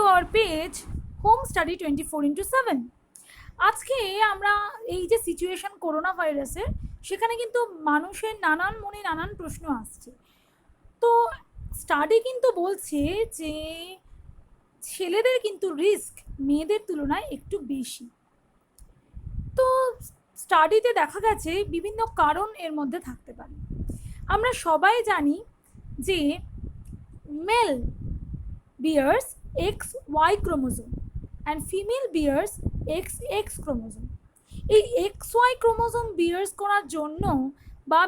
to our page Home Study 24/7। আজকে আমরা এই যে সিচুয়েশন করোনা ভাইরাসের, সেখানে কিন্তু মানুষের নানান মনে নানান প্রশ্ন আসছে। তো স্টাডি কিন্তু বলছে যে ছেলেদের কিন্তু রিস্ক মেয়েদের তুলনায় একটু বেশি। তো স্টাডিতে দেখা গেছে বিভিন্ন কারণ এর মধ্যে থাকতে পারে। আমরা সবাই জানি যে mail bears XY chromosome and female bears XX chromosome। এই XY ক্রোমোজোম বিয়ার্স করার জন্য বা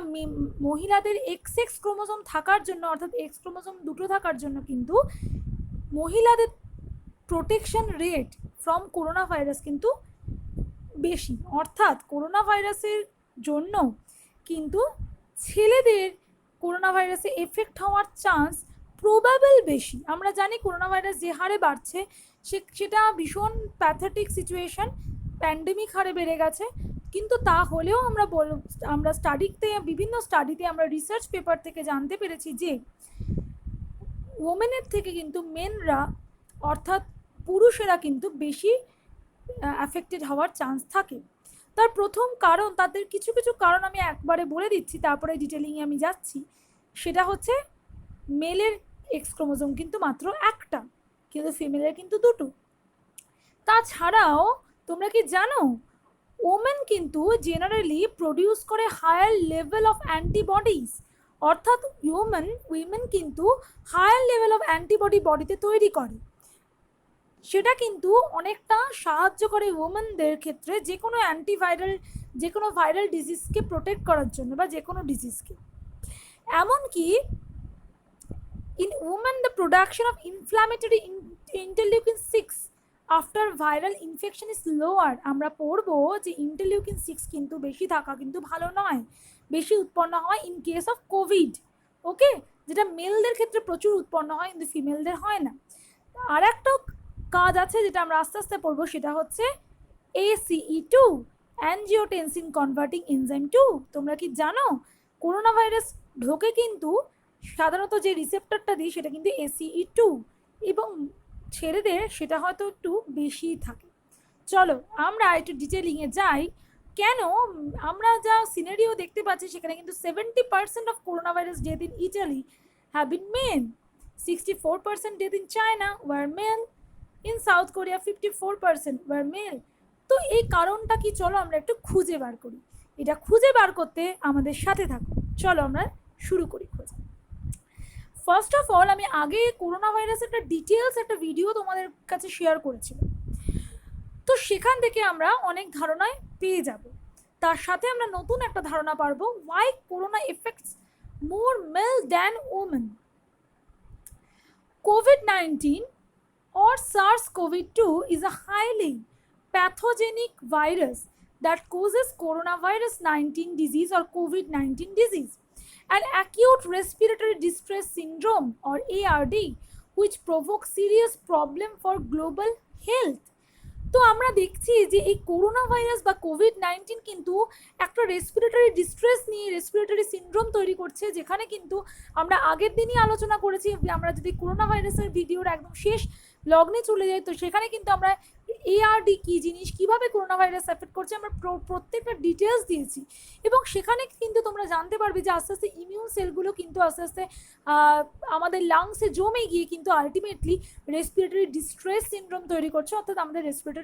মহিলাদের XX ক্রোমোজোম থাকার জন্য, অর্থাৎ X ক্রোমোজোম দুটো থাকার জন্য কিন্তু মহিলাদের protection rate from corona virus কিন্তু বেশি। অর্থাৎ করোনা ভাইরাসের জন্য কিন্তু ছেলেদের করোনা ভাইরাসে এফেক্ট হওয়ার চান্স প্রবাবল বেশি। আমরা জানি করোনা ভাইরাস যে হারে বাড়ছে সেটা ভীষণ প্যাথেটিক সিচুয়েশন, প্যান্ডেমিক হারে বেড়ে গেছে। কিন্তু তা হলেও আমরা স্টাডিতে, বিভিন্ন স্টাডিতে আমরা রিসার্চ পেপার থেকে জানতে পেরেছি যে ওমেনের থেকে কিন্তু মেনরা, অর্থাৎ পুরুষেরা কিন্তু বেশি অ্যাফেক্টেড হওয়ার চান্স থাকে। তার প্রথম কারণ, তাদের কিছু কিছু কারণ আমি একবারে বলে দিচ্ছি, তারপরে ডিটেলিংয়ে আমি যাচ্ছি। সেটা হচ্ছে মেলের এক্স ক্রোমোজোম কিন্তু মাত্র একটা, কিন্তু ফিমেলের কিন্তু দুটো। তাছাড়াও তোমরা কি জানো ওমেন কিন্তু জেনারেলি প্রডিউস করে হায়ার লেভেল অফ অ্যান্টিবডিজ, অর্থাৎ উইমেন কিন্তু হায়ার লেভেল অফ অ্যান্টিবডি বডিতে তৈরি করে। সেটা কিন্তু অনেকটা সাহায্য করে ওমেনদের ক্ষেত্রে যে কোনো ভাইরাল ডিজিজকে প্রোটেক্ট করার জন্য, বা যে কোনো ডিজিজকে। এমনকি in women the production of inflammatory interleukin 6 after viral infection is lower। আমরা পড়বো যে ইন্টারলিউকিন 6 কিন্তু বেশি থাকা কিন্তু ভালো নয়, বেশি উৎপন্ন হয় ইন কেস অফ কোভিড। ওকে, যেটা মেলদের ক্ষেত্রে প্রচুর উৎপন্ন হয় কিন্তু ফিমেলদের হয় না। আর একটা কাজ আছে যেটা আমরা আস্তে আস্তে পড়বো, সেটা হচ্ছে ACE2 অ্যাঞ্জিওটেনসিন কনভার্টিং এনজাইম 2। তোমরা কি জানো করোনা ভাইরাস ঢোকে কিন্তু সাধারণত যে রিসেপ্টরটা দিই সেটা কিন্তু ACE2, এবং ছেলেদের সেটা হয়তো একটু বেশি থাকে। চলো আমরা একটু ডিটেলিংয়ে যাই। কেন আমরা যা সিনারিও দেখতে পাচ্ছি সেখানে কিন্তু 70% of corona virus death in Italy have been men, 64% death in China were male, in South Korea 54% were male. তো এই কারণটা কি, চলো আমরা একটু খুঁজে বার করি। এটা খুঁজে বার করতে আমাদের সাথে থাকো। চলো আমরা শুরু করি খোঁজা। ফার্স্ট অফ অল, আমি আগে করোনা ভাইরাসের একটা ডিটেলস একটা ভিডিও তোমাদের কাছে শেয়ার করেছিলাম। তো সেখান থেকে আমরা অনেক ধারণায় পেয়ে যাব। তার সাথে আমরা নতুন একটা ধারণা পারবো, why corona effects more male than women. COVID-19 or SARS-CoV-2 is a highly pathogenic virus that causes coronavirus 19 disease or COVID-19 disease, an acute respiratory distress syndrome or ARD, which provokes serious problem for global health। তো আমরা দেখছি যে এই corona virus বা COVID-19 কিন্তু একটা respiratory distress নিয়ে respiratory syndrome তৈরি করছে, যেখানে কিন্তু আমরা আগের দিনই আলোচনা করেছি। আমরা যদি করোনা ভাইরাসের ভিডিওর একদম শেষ লগ্নে চলে যাই, তো সেখানে কিন্তু আমরা ARD কী জিনিস, কীভাবে করোনা ভাইরাস এফেক্ট করছে, আমরা প্রত্যেকটা ডিটেলস দিয়েছি। এবং সেখানে কিন্তু তোমরা জানতে পারবে যে আস্তে আস্তে ইমিউন সেলগুলো কিন্তু আস্তে আস্তে আমাদের লাংসে জমে গিয়ে কিন্তু আলটিমেটলি রেসপিরেটরি ডিস্ট্রেস সিনড্রোম তৈরি করছে, অর্থাৎ আমাদের রেসপিরেটরি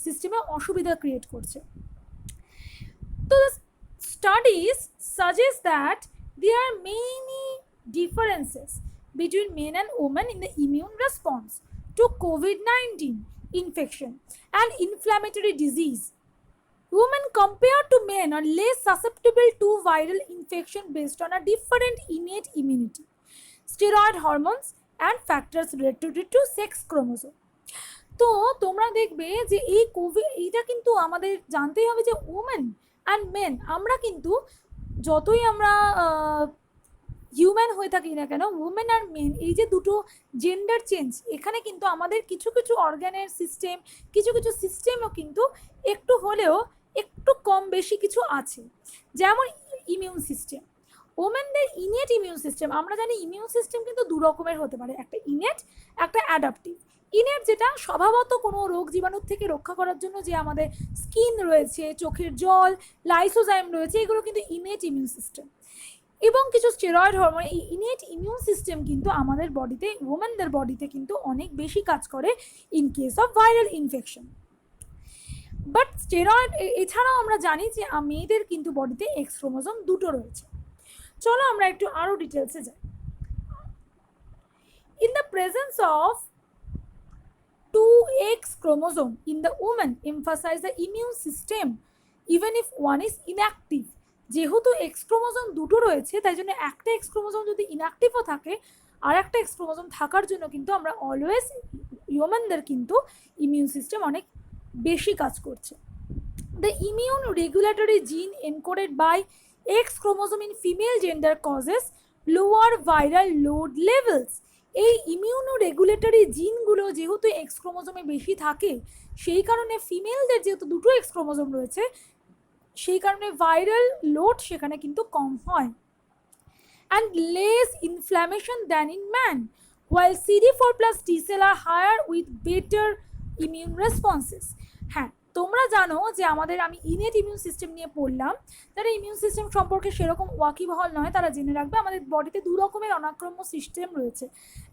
সিস্টেমে অসুবিধা ক্রিয়েট করছে। তো studies suggest that there are many differences between men and women in the immune response to COVID-19 infection and inflammatory disease. Women compared to men are less susceptible to viral infection based on a different innate immunity, steroid hormones and factors related to sex chromosome। তো তোমরা দেখবে যে এইটা কিন্তু আমাদের জানতেই হবে যে ওমেন অ্যান্ড মেন, আমরা কিন্তু যতই আমরা হিউম্যান হয়ে থাকি না কেন, উমেন আর মেন এই যে দুটো জেন্ডার চেঞ্জ, এখানে কিন্তু আমাদের কিছু কিছু অর্গানের সিস্টেম, কিছু কিছু সিস্টেমও কিন্তু একটু হলেও একটু কম বেশি কিছু আছে। যেমন ইমিউন সিস্টেম, ওমেনদের ইনেট ইমিউন সিস্টেম, আমরা জানি ইমিউন সিস্টেম কিন্তু দু রকমের হতে পারে, একটা ইনেট একটা অ্যাডাপটিভ। ইনেট যেটা স্বভাবত কোনো রোগ জীবাণুর থেকে রক্ষা করার জন্য যে আমাদের স্কিন রয়েছে, চোখের জল, লাইসোজাইম রয়েছে, এগুলো কিন্তু ইনেট ইমিউন সিস্টেম। এবং কিছু স্টেরয়েড হরমোন, এই ইনেট ইমিউন সিস্টেম কিন্তু আমাদের বডিতে, ওমেনদের বডিতে কিন্তু অনেক বেশি কাজ করে in case of viral infection. But steroid এছাড়াও আমরা জানি যে মেয়েদের কিন্তু বডিতে এক্স ক্রোমোজোম দুটো রয়েছে। চলো আমরা একটু আরও ডিটেলসে যাই। In the presence of 2X chromosome in the woman emphasize the immune system even if one is inactive. যেহেতু এক্স ক্রোমোজোম দুটো রয়েছে, তাই জন্য একটা এক্স ক্রোমোজোম যদি ইনঅ্যাক্টিভও থাকে, আর একটা এক্স ক্রোমোজোম থাকার জন্য কিন্তু আমরা অলওয়েজ হিউম্যানদের কিন্তু ইমিউন সিস্টেম অনেক বেশি কাজ করছে। The immune regulatory gene encoded by X chromosome in female gender causes lower viral load levels. এই ইমিউনো রেগুলেটরি জিনগুলো যেহেতু এক্স ক্রোমোজোমে বেশি থাকে, সেই কারণে ফিমেলদের যেহেতু দুটো এক্স ক্রোমোজোম রয়েছে, সেই কারণে ভাইরাল লোড সেখানে কিন্তু কম হয়। And less inflammation than in man, while CD4+ T cell are higher with better immune responses. হ্যাঁ, তোমরা জানো যে আমি ইনেট ইমিউন সিস্টেম নিয়ে পড়লাম, যারা ইমিউন সিস্টেম সম্পর্কে সেরকম ওয়াকিবহাল নয় তারা জেনে রাখবে আমাদের বডিতে দু রকমের অনাক্রম্য সিস্টেম রয়েছে,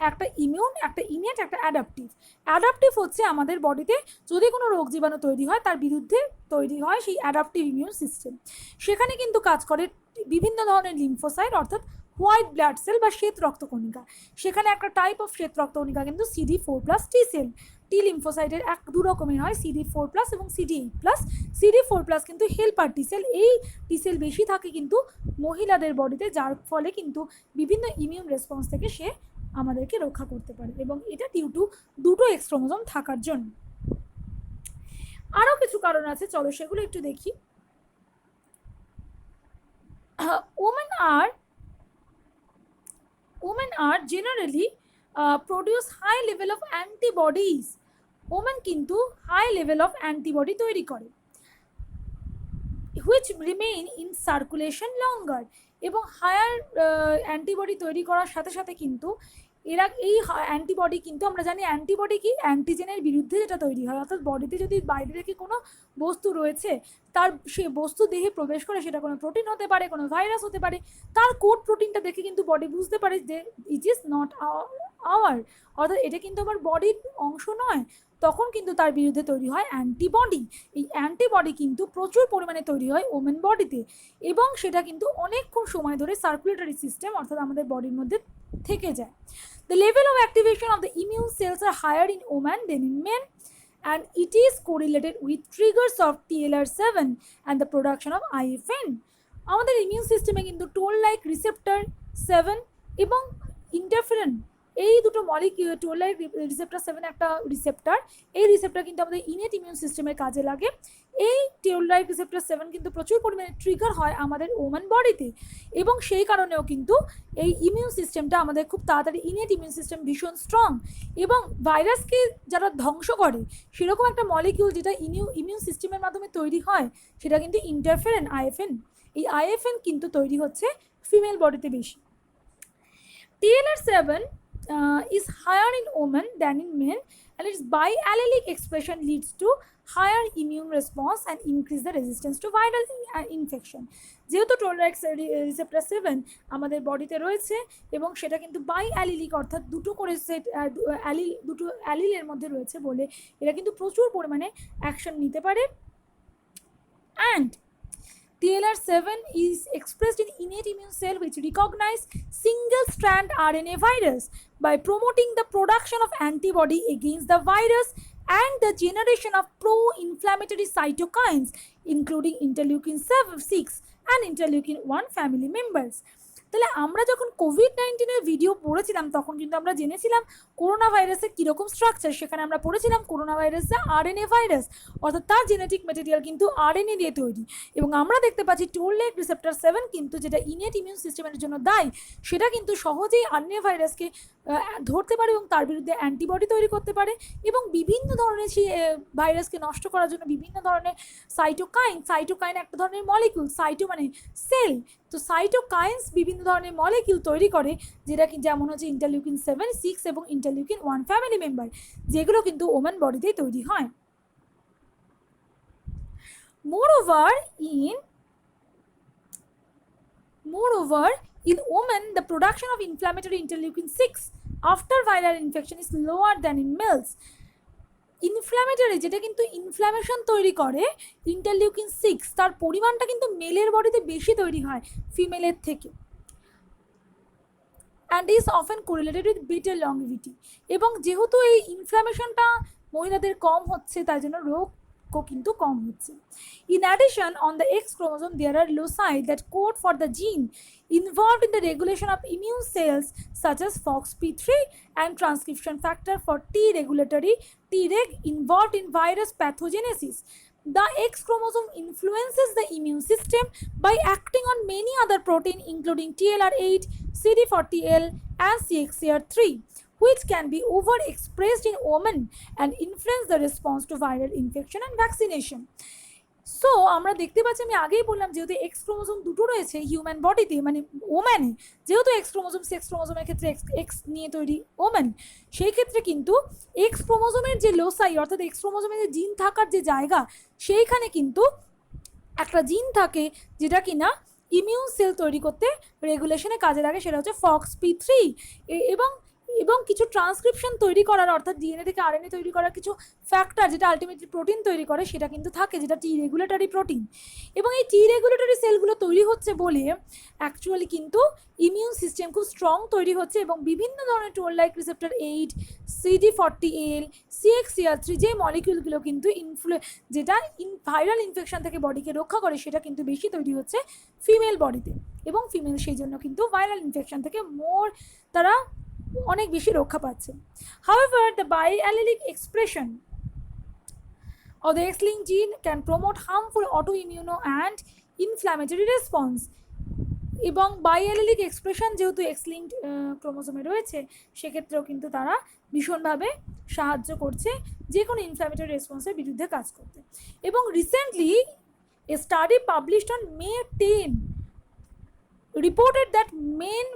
একটা ইমিউন, একটা ইনেট, একটা অ্যাডাপটিভ। অ্যাডাপটিভ হচ্ছে আমাদের বডিতে যদি কোনো রোগ জীবাণু তৈরি হয় তার বিরুদ্ধে তৈরি হয় সেই অ্যাডাপটিভ ইমিউন সিস্টেম। সেখানে কিন্তু কাজ করে বিভিন্ন ধরনের লিম্ফোসাইট, অর্থাৎ হোয়াইট ব্লাড সেল বা শ্বেত রক্তকণিকা। সেখানে একটা টাইপ অফ শ্বেত রক্তকণিকা কিন্তু CD4+ T সেল। টি লিম্ফোসাইটের দু রকমের হয়, CD4+ এবং CD8+। CD4+ কিন্তু হেল্পার টি সেল। এই টি সেল বেশি থাকে কিন্তু মহিলাদের বডিতে, যার ফলে কিন্তু বিভিন্ন ইমিউন রেসপন্স থেকে সে আমাদেরকে রক্ষা করতে পারে, এবং এটা ডিউ টু দুটো এক্স ক্রোমোজোম থাকার জন্য। আরও কিছু কারণ আছে, চলো সেগুলো একটু দেখি। women are generally produce high level of antibodies. women কিন্তু high level of antibody তৈরি করে, which remain in circulation longer. এবং হায়ার অ্যান্টিবডি তৈরি করার সাথে সাথে কিন্তু এরা এই অ্যান্টিবডি কিন্তু আমরা জানি অ্যান্টিবডি কি, অ্যান্টিজেনের বিরুদ্ধে যেটা তৈরি হয়, অর্থাৎ বডিতে যদি বাইরে থেকে কোনো বস্তু রয়েছে তার সে বস্তু দেহে প্রবেশ করে, সেটা কোনো প্রোটিন হতে পারে, কোনো ভাইরাস হতে পারে, তার কোড প্রোটিনটা দেখে কিন্তু বডি বুঝতে পারে যে ইট ইজ নট আওয়ার, অর্থাৎ এটা কিন্তু আমার বডির অংশ নয়, তখন কিন্তু তার বিরুদ্ধে তৈরি হয় অ্যান্টিবডি। এই অ্যান্টিবডি কিন্তু প্রচুর পরিমাণে তৈরি হয় ওমেন বডিতে, এবং সেটা কিন্তু অনেকক্ষণ সময় ধরে সার্কুলেটরি সিস্টেম অর্থাৎ আমাদের বডির মধ্যে থেকে যায়। The level of activation of the immune cells are higher in women than in men, and it is correlated with triggers of TLR7 and the production of IFN. আমাদের ইমিউন সিস্টেমে কিন্তু toll like receptor 7 এবং interferon, এই দুটো molecule, toll like receptor 7 একটা receptor, এই receptor কিন্তু আমাদের ইনেট ইমিউন সিস্টেমের কাজে লাগে। এই টোল লাইক রিসেপ্টর 7 কিন্তু প্রচুর পরিমাণে ট্রিগার হয় আমাদের ওমেন বডিতে, এবং সেই কারণেও কিন্তু এই ইমিউন সিস্টেমটা আমাদের খুব তাড়াতাড়ি, ইনেট ইমিউন সিস্টেম ভীষণ স্ট্রং, এবং ভাইরাসকে যারা ধ্বংস করে সেরকম একটা মলিকিউল যেটা ইমিউন সিস্টেমের মাধ্যমে তৈরি হয়, সেটা কিন্তু ইন্টারফেরন, IFN। এই IFN কিন্তু তৈরি হচ্ছে ফিমেল বডিতে বেশি। TLR7 is higher in women than in men, and its biallelic expression leads to higher immune response and increase the resistance to viral infection. যেহেতু টোল লাইক রিসেপ্টর 7 আমাদের বডিতে রয়েছে এবং সেটা কিন্তু বাইঅ্যালিলিক, অর্থাৎ দুটো করে সেট দুটো অ্যালিলের মধ্যে রয়েছে বলে এরা কিন্তু প্রচুর পরিমাণে অ্যাকশন নিতে পারে। And TLR7 is expressed in innate immune cell which recognize single-strand RNA virus by promoting the production of antibody against the virus and the generation of pro-inflammatory cytokines, including interleukin-6 and interleukin-1 family members. তাহলে আমরা যখন COVID-19 video পড়েছিলাম তখন কিন্তু আমরা জেনেছিলাম corona ভাইরাসের কীরকম স্ট্রাকচার। সেখানে আমরা পড়েছিলাম করোনা ভাইরাস যা RNA ভাইরাস, অর্থাৎ তার জেনেটিক ম্যাটেরিয়াল কিন্তু RNA দিয়ে তৈরি। এবং আমরা দেখতে পাচ্ছি টোল লাইক রিসেপ্টর 7 কিন্তু যেটা ইনেট ইমিউন সিস্টেমের জন্য দায়ী, সেটা কিন্তু সহজেই RNA ভাইরাসকে ধরতে পারে এবং তার বিরুদ্ধে অ্যান্টিবডি তৈরি করতে পারে, এবং বিভিন্ন ধরনের সেই ভাইরাসকে নষ্ট করার জন্য বিভিন্ন ধরনের সাইটোকাইন একটা ধরনের মলিকিউল, সাইটো মানে সেল, তো সাইটোকাইন্স বিভিন্ন ধরনের মলিকিউল তৈরি করে, যেটা কি যেমন হচ্ছে ইন্টারলিউকিন 7, 6 এবং ইন্টারলিউকিন 1 ফ্যামিলি মেম্বার, যেগুলো কিন্তু ওমেন বডিতেই তৈরি হয়। Moreover, in women, the production of inflammatory interleukin 6 after viral infection is lower than in males. Inflammatory, যেটা কিন্তু ইনফ্ল্যামেশন তৈরি করে, ইন্টারলিউকিন 6, তার পরিমাণটা কিন্তু মেলের বডিতে বেশি তৈরি হয় ফিমেলের থেকে, and is often correlated with better longevity. এবং যেহেতু এই ইনফ্ল্যামেশনটা মহিলাদের কম হচ্ছে, তাই জন্য রোগও কিন্তু কম হচ্ছে। In addition, on the X chromosome there are loci that code for the gene involved in the regulation of immune cells such as FOXP3 and transcription factor for T regulatory Treg involved in virus pathogenesis. The X chromosome influences the immune system by acting on many other proteins including TLR8, CD40L and CXCR3, which can be overexpressed in women and influence the response to viral infection and vaccination. So আমরা দেখতে পাচ্ছি, আমি আগেই বললাম, যেহেতু x chromosome দুটো রয়েছে human বডিতে, মানে ওম্যানে, যেহেতু এক্স ক্রোমোজোম সেক্স ক্রোমোজোমের ক্ষেত্রে এক্স নিয়ে তৈরি ওম্যান, সেই ক্ষেত্রে কিন্তু এক্স ক্রোমোজোমের যে লোসাই, অর্থাৎ এক্স ক্রোমোজোমের যে জিন থাকার যে জায়গা, সেইখানে কিন্তু একটা জিন থাকে যেটা কিনা ইমিউন সেল তৈরি করতে রেগুলেশনে কাজে লাগে, সেটা হচ্ছে FOXP3, এবং কিছু ট্রান্সক্রিপশন তৈরি করার, অর্থাৎ ডিএনএ থেকে আরএনএ তৈরি করার কিছু ফ্যাক্টর, যেটা আলটিমেটলি প্রোটিন তৈরি করে, সেটা কিন্তু থাকে, যেটা টি রেগুলেটরি প্রোটিন। এবং এই টি রেগুলেটরি সেলগুলো তৈরি হচ্ছে বলে অ্যাকচুয়ালি কিন্তু ইমিউন সিস্টেম খুব স্ট্রং তৈরি হচ্ছে, এবং বিভিন্ন ধরনের toll like receptor 8, CD40L, CXCR3 যে মলিকিউলগুলো কিন্তু যেটা ভাইরাল ইনফেকশন থেকে বডিকে রক্ষা করে, সেটা কিন্তু বেশি তৈরি হচ্ছে ফিমেল বডিতে, এবং ফিমেল সেই জন্য কিন্তু ভাইরাল ইনফেকশন থেকে তারা অনেক বেশি রক্ষা পাচ্ছে। However, the biallelic expression of the X-linked gene can promote harmful autoimmune and inflammatory response. এবং বায়োঅ্যালিলিক এক্সপ্রেশন যেহেতু এক্স-লিঙ্কড ক্রোমোজোমে রয়েছে, সেক্ষেত্রেও কিন্তু তারা ভীষণভাবে সাহায্য করছে যে কোনো ইনফ্ল্যামেটরি রেসপন্সের বিরুদ্ধে কাজ করতে। এবং recently a study published on May 10 reported that men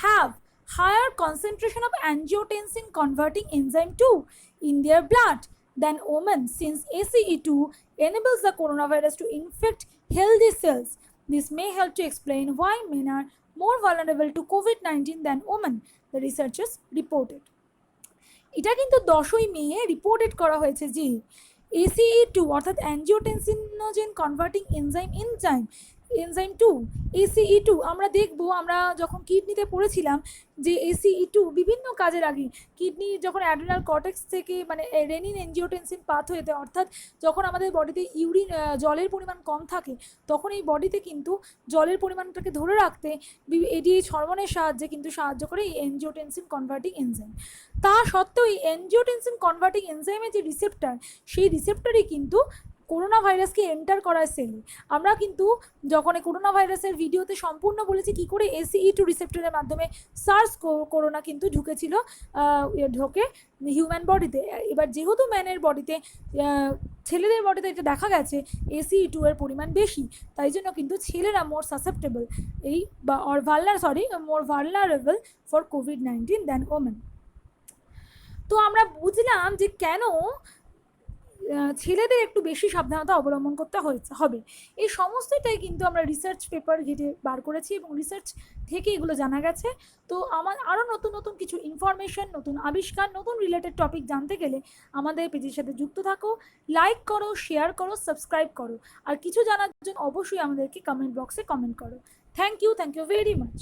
have higher concentration of angiotensin converting enzyme 2 in their blood than women, since ACE2 enables the coronavirus to infect healthy cells. This may help to explain why men are more vulnerable to COVID-19 than women, the researchers reported. এটা কিন্তু 10ই মে reported করা হয়েছে যে ACE2 অর্থাৎ অ্যাঞ্জিওটেনসিনোজেন converting enzyme 2, ACE2 আমরা দেখবো, আমরা যখন কিডনিতে পড়েছিলাম যে ACE2 বিভিন্ন কাজের আগে কিডনি যখন অ্যাড্রিনাল কর্টেক্স থেকে মানে রেনিন এনজিওটেনসিন পাথওয়েতে, অর্থাৎ যখন আমাদের বডিতে জলের পরিমাণ কম থাকে, তখন এই বডিতে কিন্তু জলের পরিমাণটাকে ধরে রাখতে ADH হরমোনের সাহায্যে কিন্তু সাহায্য করে এই এনজিওটেনসিন কনভার্টিং এনজাইম। তা সত্ত্বেও এই এনজিওটেনসিন কনভার্টিং এনজাইমের যে রিসেপ্টর, সেই রিসেপ্টরই কিন্তু করোনা ভাইরাসকে এন্টার করায় সেলে। আমরা কিন্তু যখন এই করোনা ভাইরাসের ভিডিওতে সম্পূর্ণ বলেছি কী করে ACE2 রিসেপ্টরের মাধ্যমে সার্স করোনা কিন্তু ঢোকে হিউম্যান বডিতে। এবার যেহেতু ম্যানের বডিতে, ছেলেদের বডিতে এটা দেখা গেছে ACE2 এর পরিমাণ বেশি, তাই জন্য কিন্তু ছেলেরা more susceptible more vulnerable for COVID-19 than women. তো আমরা বুঝলাম যে কেন ছেলেদের একটু বেশি সাবধানতা অবলম্বন করতে হবে। এই সমস্তটাই কিন্তু আমরা রিসার্চ পেপার ঘেটে বার করেছি, এবং রিসার্চ থেকে এগুলো জানা গেছে। তো আমার আরও নতুন নতুন কিছু ইনফরমেশন, নতুন আবিষ্কার, নতুন রিলেটেড টপিক জানতে গেলে আমাদের পেজের সাথে যুক্ত থাকো, লাইক করো, শেয়ার করো, সাবস্ক্রাইব করো, আর কিছু জানার জন্য অবশ্যই আমাদেরকে কমেন্ট বক্সে কমেন্ট করো। Thank you very much.